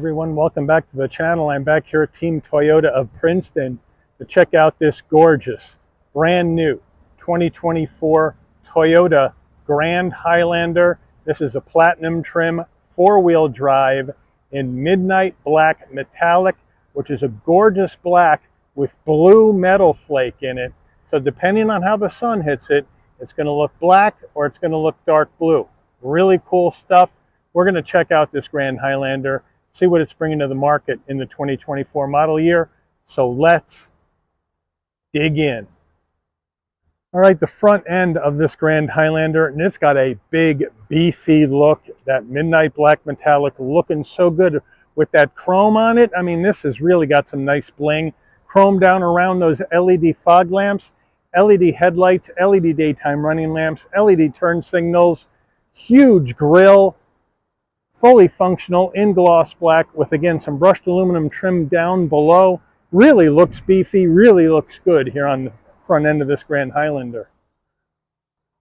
everyone, welcome back to the channel. I'm back here at Team Toyota of Princeton to check out this gorgeous, brand new 2024 Toyota Grand Highlander. This is a platinum trim, four-wheel drive in midnight black metallic, which is a gorgeous black with blue metal flake in it. So depending on how the sun hits it, it's going to look black or it's going to look dark blue. Really cool stuff. We're going to check out this Grand Highlander, see what it's bringing to the market in the 2024 model year. So let's dig in. All right, the front end of this Grand Highlander, and it's got a big, beefy look. That midnight black metallic looking so good with that chrome on it. I mean, this has really got some nice bling. Chrome down around those LED fog lamps, LED headlights, LED daytime running lamps, LED turn signals, huge grille. Fully functional in gloss black with, again, some brushed aluminum trim down below. Really looks beefy, really looks good here on the front end of this Grand Highlander.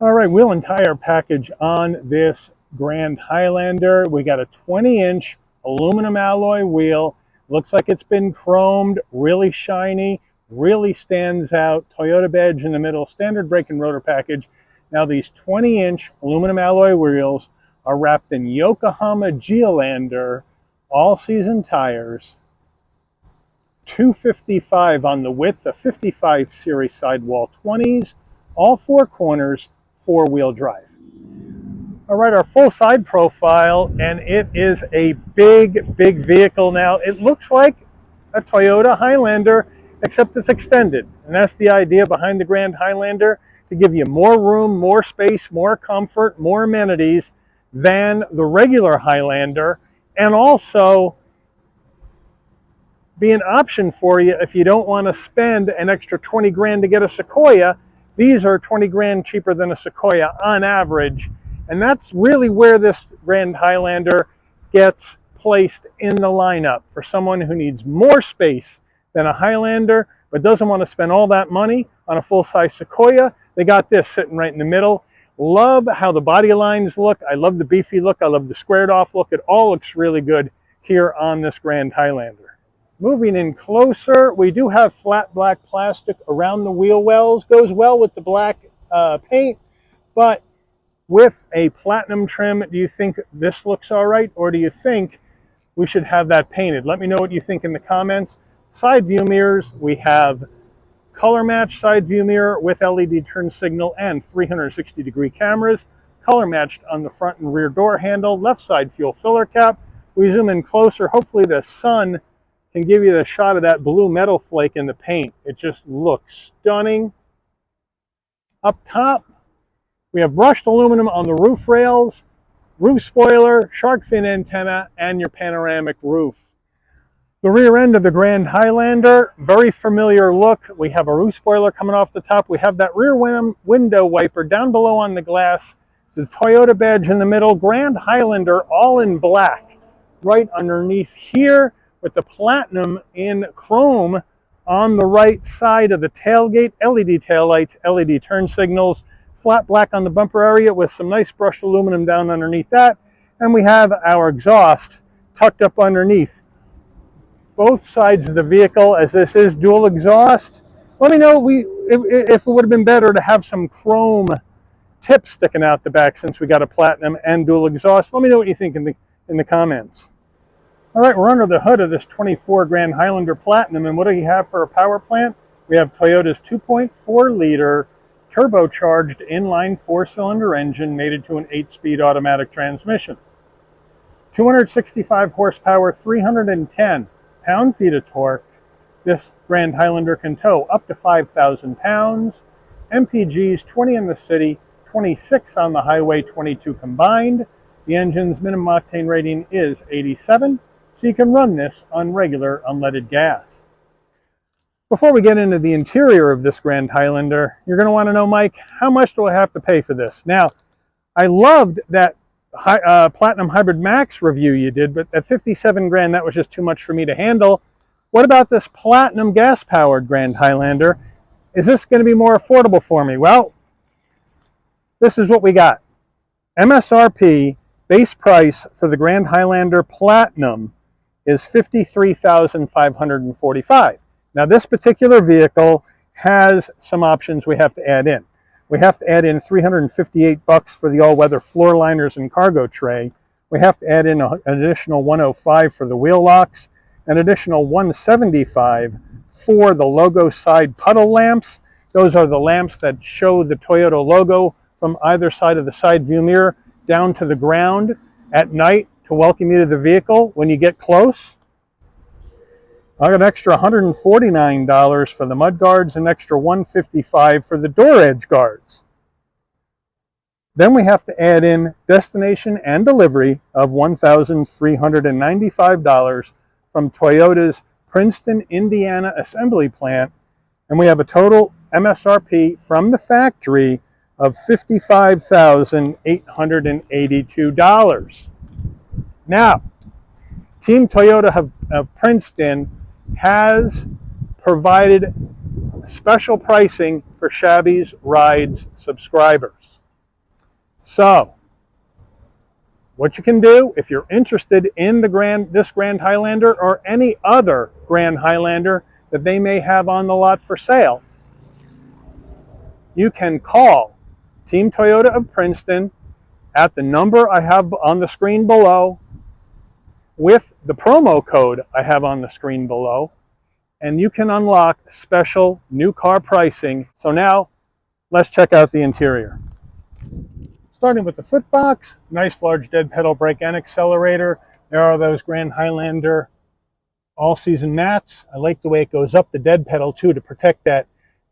All right, wheel and tire package on this Grand Highlander. We got a 20-inch aluminum alloy wheel. Looks like it's been chromed, really shiny, really stands out. Toyota badge in the middle, standard brake and rotor package. Now these 20-inch aluminum alloy wheels are wrapped in Yokohama Highlander all-season tires, 255 on the width, a 55 series sidewall 20s, all four corners, four-wheel drive. All right, our full side profile, and it is a big vehicle now. It looks like a Toyota Highlander, except it's extended, and that's the idea behind the Grand Highlander, to give you more room, more space, more comfort, more amenities than the regular Highlander, and also be an option for you if you don't want to spend an extra 20 grand to get a Sequoia. These are 20 grand cheaper than a Sequoia on average, and that's really where this Grand Highlander gets placed in the lineup for someone who needs more space than a Highlander but doesn't want to spend all that money on a full-size Sequoia. They got this sitting right in the middle. Love how the body lines look. I love the beefy look. I love the squared off look. It all looks really good here on this Grand Highlander. Moving in closer, we do have flat black plastic around the wheel wells. Goes well with the black paint, but with a platinum trim, do you think this looks all right, or do you think we should have that painted? Let me know what you think in the comments. Side view mirrors, we have color match side view mirror with LED turn signal and 360-degree cameras. Color matched on the front and rear door handle. Left side fuel filler cap. We zoom in closer. Hopefully the sun can give you the shot of that blue metal flake in the paint. It just looks stunning. Up top, we have brushed aluminum on the roof rails, roof spoiler, shark fin antenna, and your panoramic roof. The rear end of the Grand Highlander, very familiar look. We have a roof spoiler coming off the top. We have that rear window wiper down below on the glass. The Toyota badge in the middle. Grand Highlander all in black right underneath here with the platinum in chrome on the right side of the tailgate. LED taillights, LED turn signals. Flat black on the bumper area with some nice brushed aluminum down underneath that. And we have our exhaust tucked up underneath both sides of the vehicle, as this is dual exhaust. Let me know if it would have been better to have some chrome tips sticking out the back since we got a platinum and dual exhaust. Let me know what you think in the comments. All right, we're under the hood of this 24 Grand Highlander Platinum, and what do you have for a power plant? We have Toyota's 2.4-liter turbocharged inline four-cylinder engine mated to an 8-speed automatic transmission. 265 horsepower, 310 pound-feet of torque. This Grand Highlander can tow up to 5,000 pounds. MPGs 20 in the city, 26 on the highway, 22 combined. The engine's minimum octane rating is 87, so you can run this on regular unleaded gas. Before we get into the interior of this Grand Highlander, you're going to want to know, Mike, how much do I have to pay for this? Now, I loved that Platinum Hybrid Max review you did, but at 57 grand, that was just too much for me to handle. What about this Platinum gas-powered Grand Highlander? Is this going to be more affordable for me? Well, this is what we got. MSRP base price for the Grand Highlander Platinum is $53,545. Now this particular vehicle has some options we have to add in. We have to add in $358 for the all-weather floor liners and cargo tray. We have to add in an additional $105 for the wheel locks, an additional $175 for the logo side puddle lamps. Those are the lamps that show the Toyota logo from either side of the side view mirror down to the ground at night to welcome you to the vehicle when you get close. I got an extra $149 for the mud guards, an extra $155 for the door edge guards. Then we have to add in destination and delivery of $1,395 from Toyota's Princeton, Indiana assembly plant, and we have a total MSRP from the factory of $55,882. Now, Team Toyota of Princeton has provided special pricing for Shabby's Rides subscribers. So, what you can do if you're interested in this Grand Highlander or any other Grand Highlander that they may have on the lot for sale, you can call Team Toyota of Princeton at the number I have on the screen below with the promo code I have on the screen below, and you can unlock special new car pricing. So now, let's check out the interior. Starting with the footbox, nice large dead pedal brake and accelerator. There are those Grand Highlander all-season mats. I like the way it goes up the dead pedal too to protect that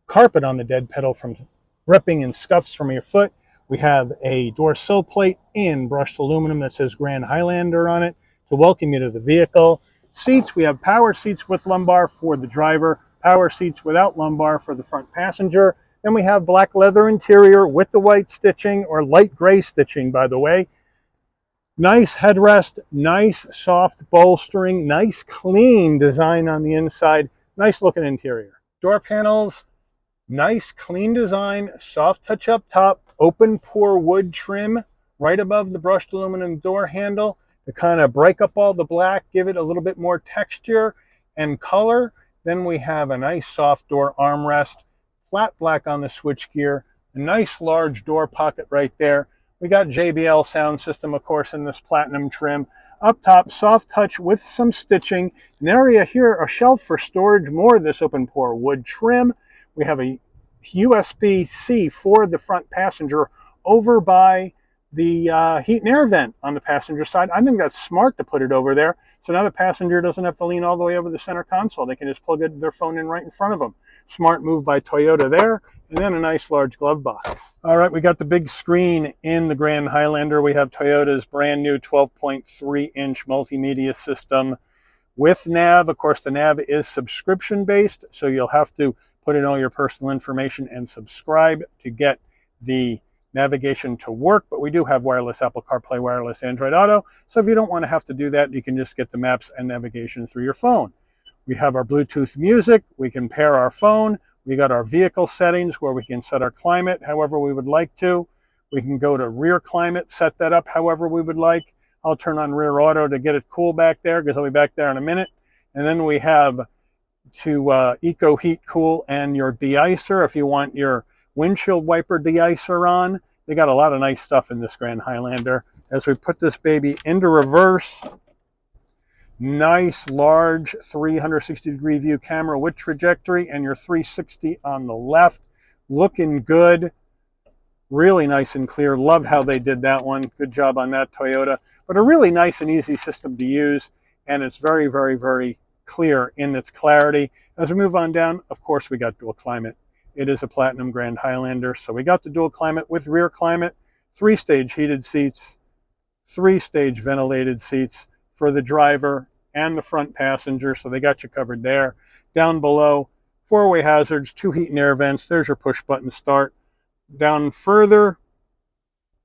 carpet on the dead pedal from ripping and scuffs from your foot. We have a door sill plate in brushed aluminum that says Grand Highlander on it to welcome you to the vehicle. Seats, we have power seats with lumbar for the driver, power seats without lumbar for the front passenger. Then we have black leather interior with the white stitching, or light gray stitching, by the way. Nice headrest, nice soft bolstering, nice clean design on the inside, nice looking interior. Door panels, nice clean design, soft touch up top, open pore wood trim right above the brushed aluminum door handle to kind of break up all the black, give it a little bit more texture and color. Then we have a nice soft door armrest, flat black on the switchgear, a nice large door pocket right there. We got JBL sound system, of course, in this platinum trim. Up top, soft touch with some stitching. An area here, a shelf for storage, more of this open pore wood trim. We have a USB-C for the front passenger over by the heat and air vent on the passenger side. I think that's smart to put it over there. So now the passenger doesn't have to lean all the way over the center console. They can just plug their phone in right in front of them. Smart move by Toyota there. And then a nice large glove box. All right, we got the big screen in the Grand Highlander. We have Toyota's brand new 12.3-inch multimedia system with nav. Of course, the nav is subscription based, so you'll have to put in all your personal information and subscribe to get the navigation to work. But we do have wireless Apple CarPlay, wireless Android Auto. So if you don't want to have to do that, you can just get the maps and navigation through your phone. We have our Bluetooth music. We can pair our phone. We got our vehicle settings where we can set our climate however we would like to. We can go to rear climate, set that up however we would like. I'll turn on rear auto to get it cool back there because I'll be back there in a minute. And then we have to eco heat cool and your de-icer if you want your windshield wiper de-icer on. They got a lot of nice stuff in this Grand Highlander. As we put this baby into reverse, nice large 360-degree view camera with trajectory and your 360 on the left. Looking good. Really nice and clear. Love how they did that one. Good job on that, Toyota. But a really nice and easy system to use, and it's very, very, very clear in its clarity. As we move on down, of course, we got dual climate. It is a Platinum Grand Highlander, so we got the dual climate with rear climate, 3-stage heated seats, 3-stage ventilated seats for the driver and the front passenger, so they got you covered there. Down below, 4-way hazards, 2 heat and air vents. There's your push button start. Down further,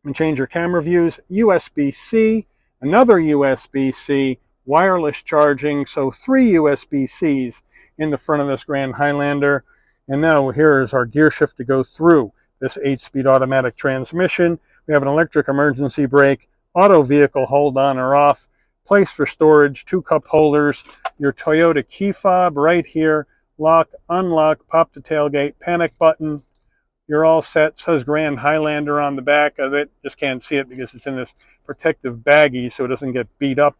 and change your camera views, USB-C, another USB-C, wireless charging, so 3 USB-Cs in the front of this Grand Highlander. And now here is our gear shift to go through this 8-speed automatic transmission. We have an electric emergency brake, auto vehicle hold on or off, place for storage, 2 cup holders, your Toyota key fob right here, lock, unlock, pop the tailgate, panic button. You're all set. Says Grand Highlander on the back of it. Just can't see it because it's in this protective baggie so it doesn't get beat up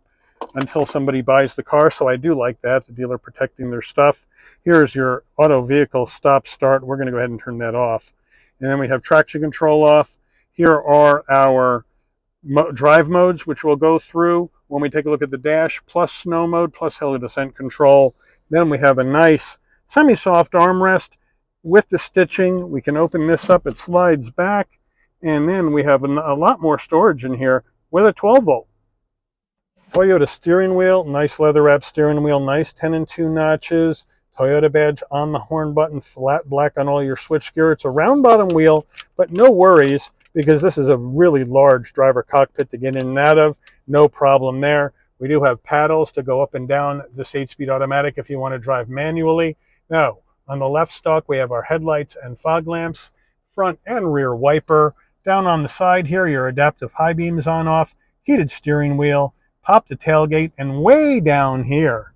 until somebody buys the car. So I do like that, the dealer protecting their stuff. Here's your auto vehicle stop start. We're going to go ahead and turn that off. And then we have traction control off. Here are our drive modes, which we'll go through when we take a look at the dash, plus snow mode, plus hill descent control. Then we have a nice semi-soft armrest with the stitching. We can open this up, it slides back, and then we have a lot more storage in here with a 12-volt. Toyota steering wheel, nice leather wrap steering wheel, nice 10 and 2 notches, Toyota badge on the horn button, flat black on all your switch gear. It's a round bottom wheel, but no worries because this is a really large driver cockpit to get in and out of. No problem there. We do have paddles to go up and down this 8-speed automatic if you want to drive manually. Now, on the left stalk, we have our headlights and fog lamps, front and rear wiper. Down on the side here, your adaptive high beams on off, heated steering wheel, pop the tailgate, and way down here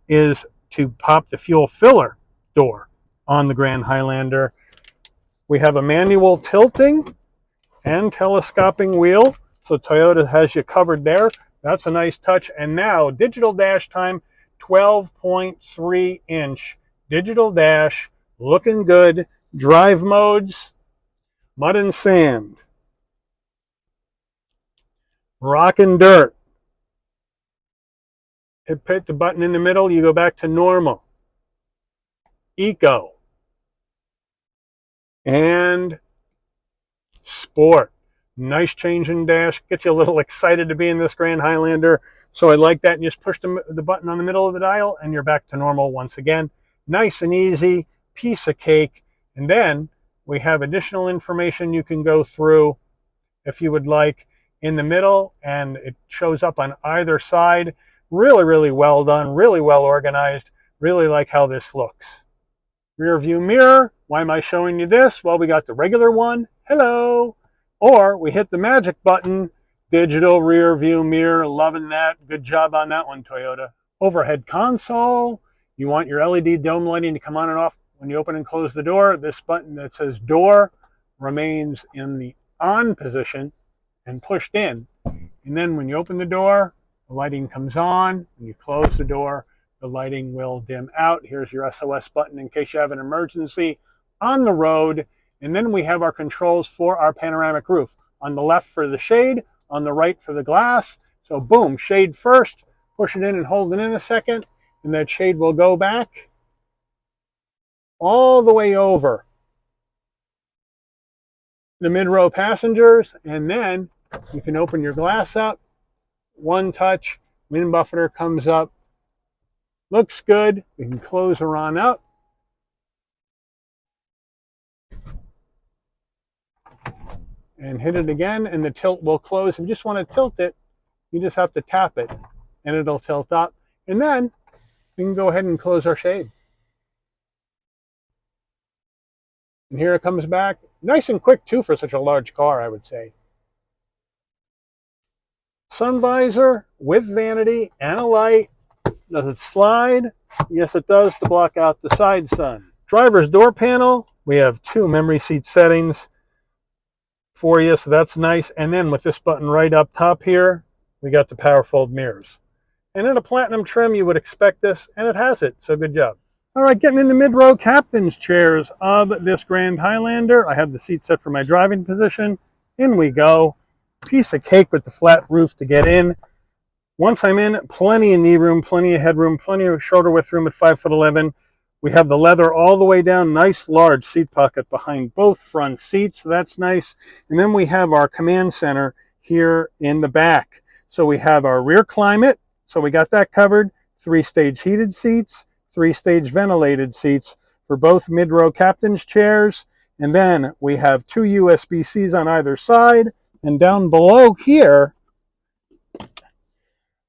is to pop the fuel filler door on the Grand Highlander. We have a manual tilting and telescoping wheel, so Toyota has you covered there. That's a nice touch. And now, digital dash time, 12.3-inch digital dash, looking good. Drive modes, mud and sand, rock and dirt. Hit the button in the middle, you go back to normal, eco, and sport. Nice change in dash, gets you a little excited to be in this Grand Highlander. So I like that. And you just push the button on the middle of the dial and you're back to normal once again. Nice and easy, piece of cake. And then we have additional information you can go through if you would like in the middle, and it shows up on either side. Really, really well done, really well organized. Really like how this looks. Rear view mirror, why am I showing you this? Well, we got the regular one, hello. Or we hit the magic button, digital rear view mirror, loving that. Good job on that one, Toyota. Overhead console, you want your LED dome lighting to come on and off when you open and close the door. This button that says door remains in the on position and pushed in. And then when you open the door, the lighting comes on. When you close the door, the lighting will dim out. Here's your SOS button in case you have an emergency on the road. And then we have our controls for our panoramic roof. On the left for the shade, on the right for the glass. So boom, shade first, push it in and hold it in a second, and that shade will go back all the way over the mid-row passengers, and then you can open your glass up, one touch, wind buffeter comes up, looks good. We can close her on up. And hit it again, and the tilt will close. If you just want to tilt it, you just have to tap it, and it'll tilt up. And then we can go ahead and close our shade. And here it comes back. Nice and quick, too, for such a large car, I would say. Sun visor with vanity and a light. Does it slide? Yes, it does, to block out the side sun. Driver's door panel. We have 2 memory seat settings for you, so that's nice. And then with this button right up top here, we got the power fold mirrors. And in a platinum trim, you would expect this, and it has it, so good job. All right, getting in the mid-row captain's chairs of this Grand Highlander. I have the seat set for my driving position. In we go. Piece of cake with the flat roof to get in. Once I'm in, plenty of knee room, plenty of headroom, plenty of shoulder width room at 5'11". We have the leather all the way down, nice large seat pocket behind both front seats, so that's nice. And then we have our command center here in the back. So we have our rear climate, so we got that covered. 3-stage heated seats, 3-stage ventilated seats for both mid-row captain's chairs. And then we have 2 USB-Cs on either side. And down below here,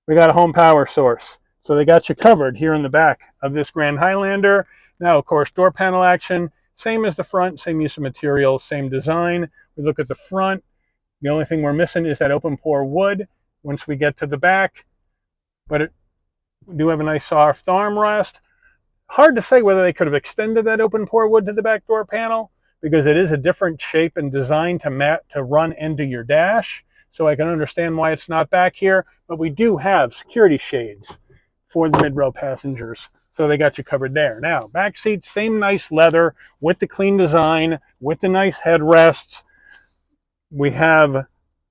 we got a home power source. So they got you covered here in the back of this Grand Highlander. Now, of course, door panel action, same as the front, same use of materials, same design. We look at the front. The only thing we're missing is that open pore wood. Once we get to the back, but we do have a nice soft armrest. Hard to say whether they could have extended that open pore wood to the back door panel, because it is a different shape and design to run into your dash. So I can understand why it's not back here, but we do have security shades for the mid-row passengers. So they got you covered there. Now, back seats, same nice leather with the clean design, with the nice headrests. We have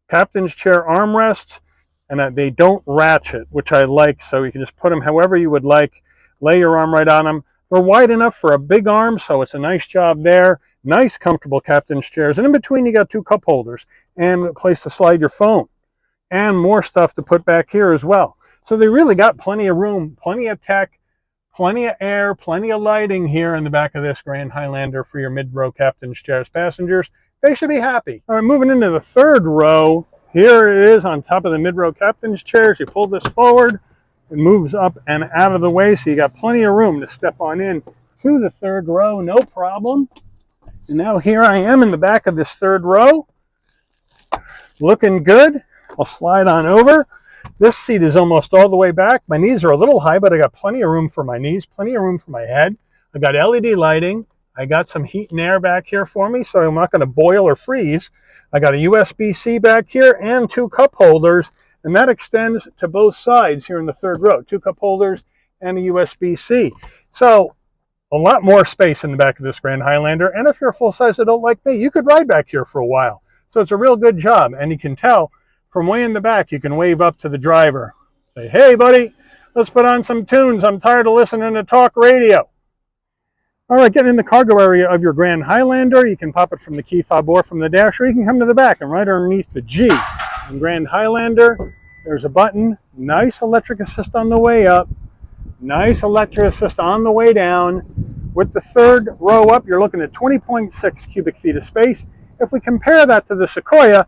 captain's chair armrests, and they don't ratchet, which I like, so you can just put them however you would like. Lay your arm right on them. They're wide enough for a big arm, so it's a nice job there. Nice, comfortable captain's chairs. And in between, you got 2 cup holders and a place to slide your phone. And more stuff to put back here as well. So they really got plenty of room, plenty of tech, plenty of air, plenty of lighting here in the back of this Grand Highlander for your mid-row captain's chairs passengers. They should be happy. All right, moving into the 3rd row. Here it is on top of the mid-row captain's chairs. You pull this forward. It moves up and out of the way, so you got plenty of room to step on in to the 3rd row, no problem. And now here I am in the back of this 3rd row, looking good. I'll slide on over. This seat is almost all the way back. My knees are a little high, but I got plenty of room for my knees, plenty of room for my head. I got LED lighting. I got some heat and air back here for me, so I'm not going to boil or freeze. I got a USB-C back here and 2 cup holders. And that extends to both sides here in the 3rd row. 2 cup holders and a USB-C. So a lot more space in the back of this Grand Highlander. And if you're a full-size adult like me, you could ride back here for a while. So it's a real good job. And you can tell from way in the back, you can wave up to the driver. Say, hey, buddy, let's put on some tunes. I'm tired of listening to talk radio. All right, getting in the cargo area of your Grand Highlander. You can pop it from the key fob or from the dash, or you can come to the back and right underneath the G. In Grand Highlander, there's a button, nice electric assist on the way up, nice electric assist on the way down. With the 3rd row up, you're looking at 20.6 cubic feet of space. If we compare that to the Sequoia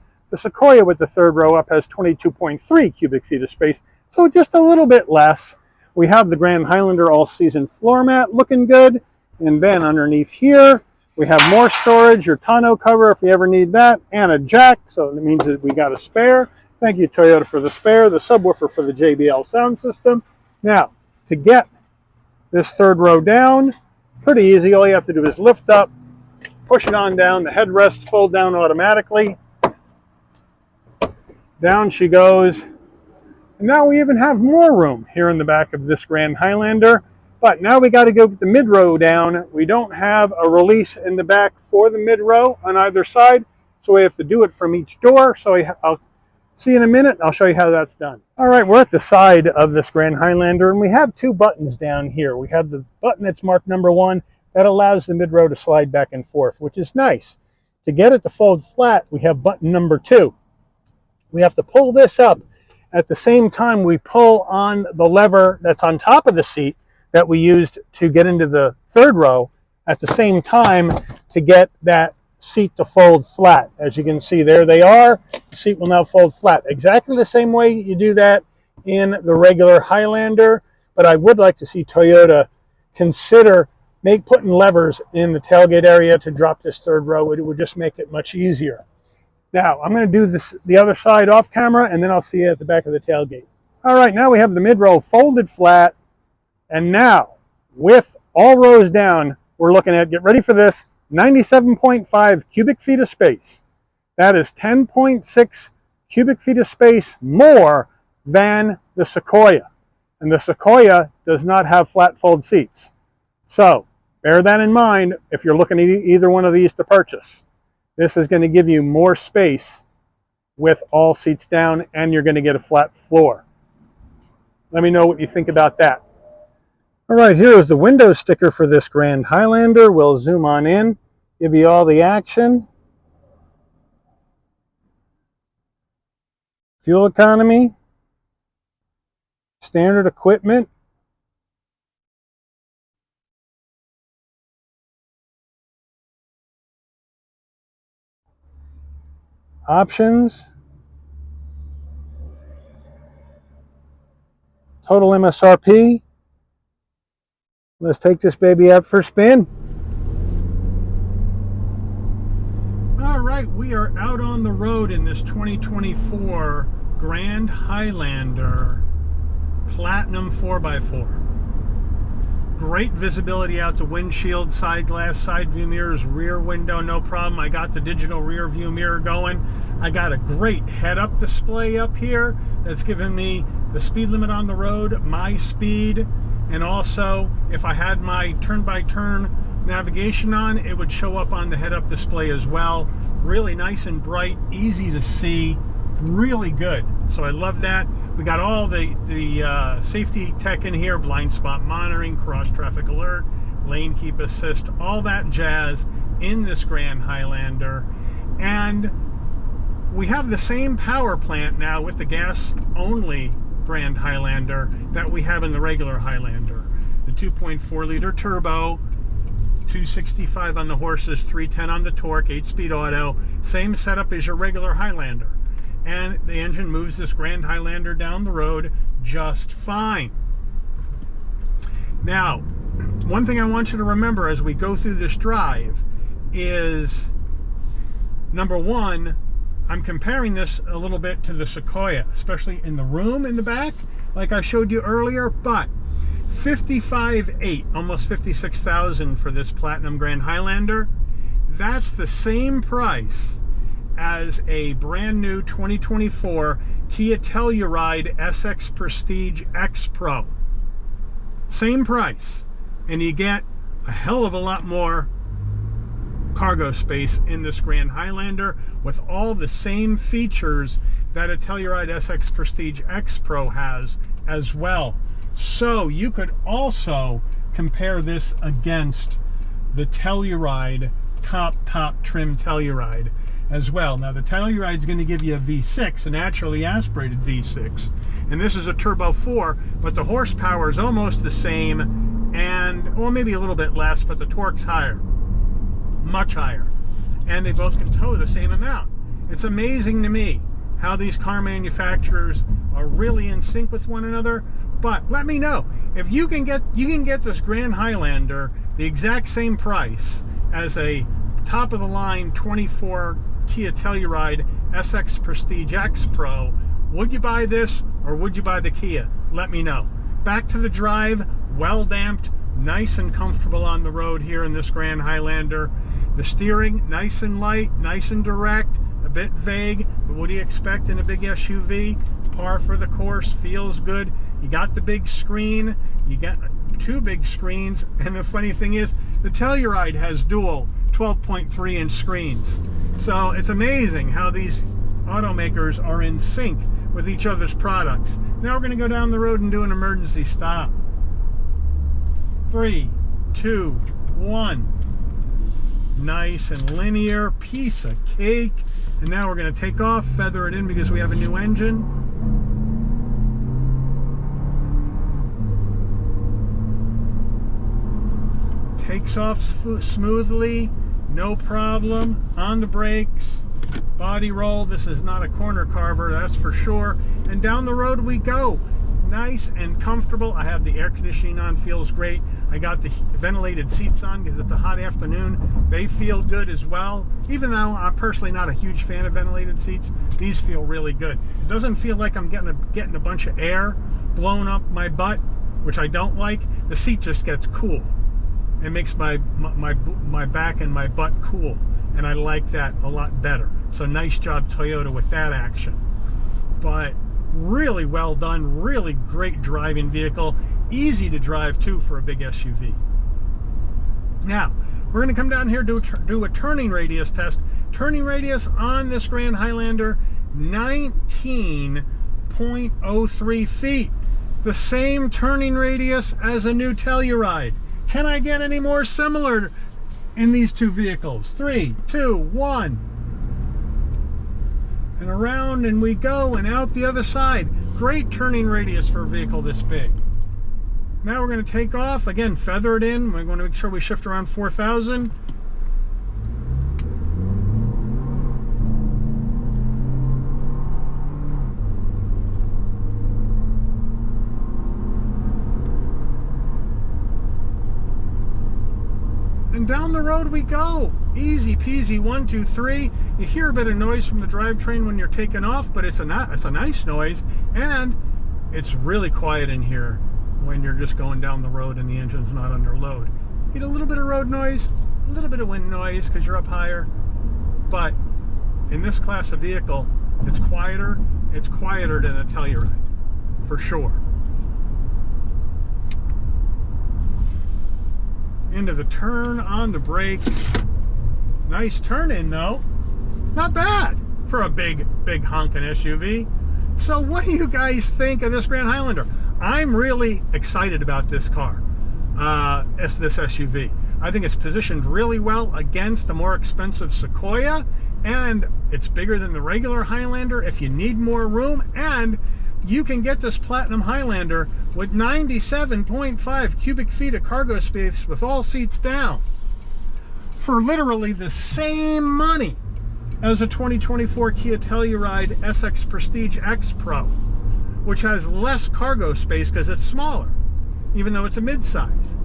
with the 3rd row up has 22.3 cubic feet of space, so just a little bit less. We have the Grand Highlander all-season floor mat looking good, and then underneath here, we have more storage, your tonneau cover if you ever need that, and a jack, so that means that we got a spare. Thank you, Toyota, for the spare, the subwoofer for the JBL sound system. Now, to get this 3rd row down, pretty easy. All you have to do is lift up, push it on down, the headrests fold down automatically. Down she goes. And now we even have more room here in the back of this Grand Highlander. But now we got to go get the mid-row down. We don't have a release in the back for the mid-row on either side, so we have to do it from each door. So I'll see you in a minute. I'll show you how that's done. All right, we're at the side of this Grand Highlander, and we have 2 buttons down here. We have the button that's marked number 1 that allows the mid-row to slide back and forth, which is nice. To get it to fold flat, we have button number 2. We have to pull this up. At the same time, we pull on the lever that's on top of the seat that we used to get into the 3rd row at the same time to get that seat to fold flat. As you can see, there they are. The seat will now fold flat. Exactly the same way you do that in the regular Highlander, but I would like to see Toyota consider putting levers in the tailgate area to drop this 3rd row. It would just make it much easier. Now, I'm going to do the other side off camera, and then I'll see you at the back of the tailgate. All right, now we have the mid-row folded flat, and now, with all rows down, we're looking at, get ready for this, 97.5 cubic feet of space. That is 10.6 cubic feet of space more than the Sequoia. And the Sequoia does not have flat fold seats. So, bear that in mind if you're looking at either one of these to purchase. This is going to give you more space with all seats down, and you're going to get a flat floor. Let me know what you think about that. All right, here is the window sticker for this Grand Highlander. We'll zoom on in, give you all the action. Fuel economy, standard equipment, options, total MSRP. Let's take this baby out for a spin. All right, we are out on the road in this 2024 Grand Highlander. Platinum 4x4. Great visibility out the windshield, side glass, side view mirrors, rear window, no problem. I got the digital rear view mirror going. I got a great head-up display up here that's giving me the speed limit on the road, my speed, and also if I had my turn-by-turn navigation on, it would show up on the head-up display as well. Really nice and bright, easy to see, really good. So I love that. We got all the safety tech in here, blind spot monitoring, cross traffic alert, lane keep assist, all that jazz in this Grand Highlander. And we have the same power plant now with the gas only Grand Highlander that we have in the regular Highlander. The 2.4 liter turbo, 265 on the horses, 310 on the torque, 8-speed auto, same setup as your regular Highlander. And the engine moves this Grand Highlander down the road just fine. Now, one thing I want you to remember as we go through this drive is, number one, I'm comparing this a little bit to the Sequoia, especially in the room in the back, like I showed you earlier, but $55,800, almost $56,000 for this Platinum Grand Highlander. That's the same price as a brand new 2024 Kia Telluride SX Prestige X Pro. Same price, and you get a hell of a lot more cargo space in this Grand Highlander with all the same features that a Telluride SX Prestige X Pro has as well. So you could also compare this against the Telluride top trim Telluride as well. Now the Telluride is going to give you a V6, a naturally aspirated V6, and this is a turbo 4, but the horsepower is almost the same, and well, maybe a little bit less, but the torque's higher, much higher, and they both can tow the same amount. It's amazing to me how these car manufacturers are really in sync with one another. But let me know if you can get this Grand Highlander the exact same price as a top of the line 24 Kia Telluride SX Prestige X Pro. Would you buy this or would you buy the Kia? Let me know. Back to the drive, well damped, nice and comfortable on the road here in this Grand Highlander. The steering, nice and light, nice and direct, a bit vague, but what do you expect in a big SUV? Par for the course, feels good. You got the big screen, you got two big screens, and the funny thing is, the Telluride has dual 12.3-inch screens. So it's amazing how these automakers are in sync with each other's products. Now we're going to go down the road and do an emergency stop. 3, 2, 1. Nice and linear, piece of cake. And now we're going to take off, feather it in because we have a new engine. Takes off smoothly, no problem, on the brakes, body roll. This is not a corner carver, that's for sure. And down the road we go, nice and comfortable. I have the air conditioning on, feels great. I got the ventilated seats on because it's a hot afternoon. They feel good as well. Even though I'm personally not a huge fan of ventilated seats, these feel really good. It doesn't feel like I'm getting a bunch of air blown up my butt, which I don't like. The seat just gets cool. It makes my back and my butt cool, and I like that a lot better. So nice job, Toyota, with that action. But really well done, really great driving vehicle, easy to drive too for a big SUV. Now we're going to come down here do a turning radius test. Turning radius on this Grand Highlander, 19.03 feet, the same turning radius as a new Telluride. Can I get any more similar in these two vehicles? 3, 2, 1. And around and we go and out the other side. Great turning radius for a vehicle this big. Now we're going to take off. Again, feather it in. We're going to make sure we shift around 4,000. And down the road we go. Easy peasy, 1, 2, 3. You hear a bit of noise from the drivetrain when you're taking off, but it's a nice noise, and it's really quiet in here when you're just going down the road and the engine's not under load. You get a little bit of road noise, a little bit of wind noise because you're up higher, but in this class of vehicle, it's quieter. It's quieter than a Telluride, for sure. Into the turn on the brakes. Nice turn in though. Not bad for a big honking SUV. So what do you guys think of this Grand Highlander? I'm really excited about this car, this SUV. I think it's positioned really well against a more expensive Sequoia, and it's bigger than the regular Highlander if you need more room, and you can get this Platinum Highlander with 97.5 cubic feet of cargo space with all seats down for literally the same money as a 2024 Kia Telluride SX Prestige X Pro, which has less cargo space because it's smaller, even though it's a midsize.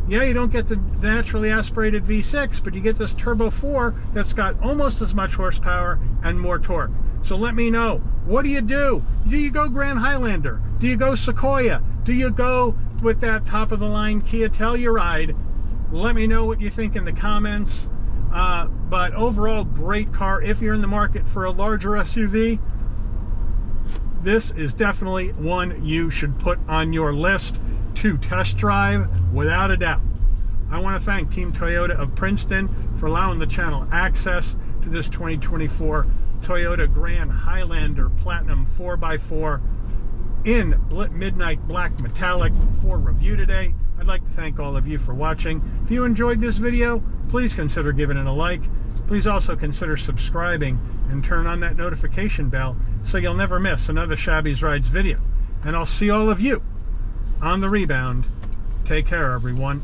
Yeah, you don't get the naturally aspirated V6, but you get this Turbo 4 that's got almost as much horsepower and more torque. So let me know, what do you do? Do you go Grand Highlander? Do you go Sequoia? Do you go with that top-of-the-line Kia Telluride? Let me know what you think in the comments. But overall, great car. If you're in the market for a larger SUV, this is definitely one you should put on your list to test drive without a doubt. I want to thank Team Toyota of Princeton for allowing the channel access to this 2024 Toyota Grand Highlander Platinum 4x4 in midnight black metallic for review today. I'd like to thank all of you for watching. If you enjoyed this video, please consider giving it a like. Please also consider subscribing and turn on that notification bell so you'll never miss another Shabby's Rides video. And I'll see all of you on the rebound. Take care, everyone.